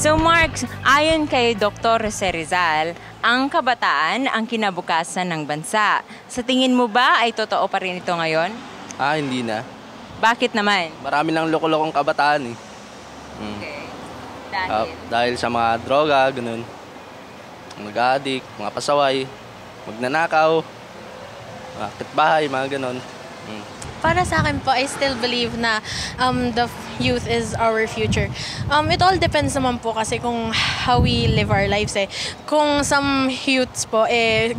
So Mark, ayon kay Dr. Jose Rizal, ang kabataan ang kinabukasan ng bansa. Sa tingin mo ba ay totoo pa rin ito ngayon? Hindi na. Bakit naman? Marami nang loko-lokong kabataan eh. Okay. Dahil? Dahil sa mga droga, ganun. Mag-addict, mga pasaway, magnanakaw, mga kitbahay, mga ganun. Para sa akin po, I still believe na the youth is our future. It all depends naman po kasi kung how we live our lives eh. Kung some youths po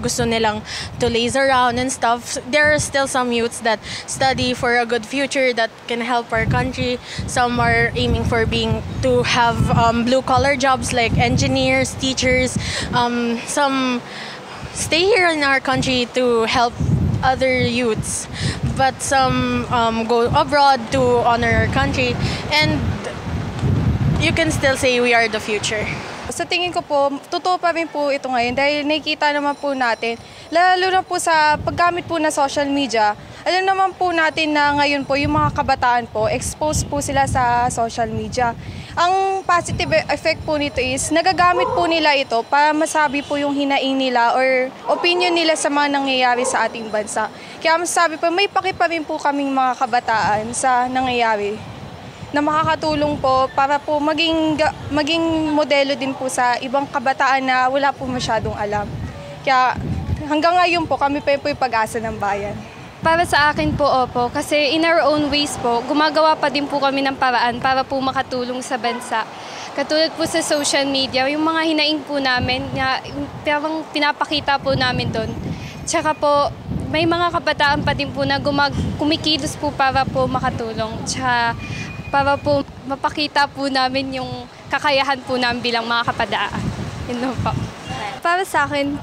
gusto nilang to laze around and stuff, there are still some youths that study for a good future that can help our country. Some are aiming for to have blue-collar jobs like engineers, teachers. Some stay here in our country to help other youths, but some go abroad to honor our country, and you can still say we are the future. Sa tingin ko po, totoo pa rin po ito ngayon dahil nakikita naman po natin, lalo na po sa paggamit po ng social media, alam naman po natin na ngayon po yung mga kabataan po, exposed po sila sa social media. Ang positive effect po nito is nagagamit po nila ito para masabi po yung hinaing nila or opinion nila sa mga nangyayari sa ating bansa. Kaya masasabi po, may paki pa rin po kaming mga kabataan sa nangyayari na makakatulong po para po maging modelo din po sa ibang kabataan na wala po masyadong alam. Kaya hanggang ngayon po kami pa po yung pag-asa ng bayan. Para sa akin po, opo. Kasi in our own ways po, gumagawa pa din po kami ng paraan para po makatulong sa bansa. Katulad po sa social media, yung mga hinaing po namin, parang pinapakita po namin doon. Tsaka po, may mga kabataan pa din po na kumikilos po para po makatulong. Tsaka para po mapakita po namin yung kakayahan po namin bilang mga kabataan. Yun po. Para sa akin,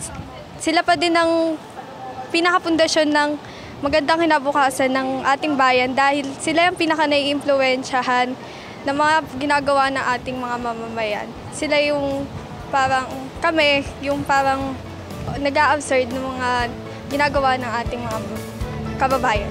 sila pa din ang pinakapundasyon ng magandang kinabukasan ng ating bayan dahil sila yung pinaka-nai-impluwensyahan ng mga ginagawa ng ating mga mamamayan. Sila yung parang kami, yung parang nag-a-absurd ng mga ginagawa ng ating mga kababayan.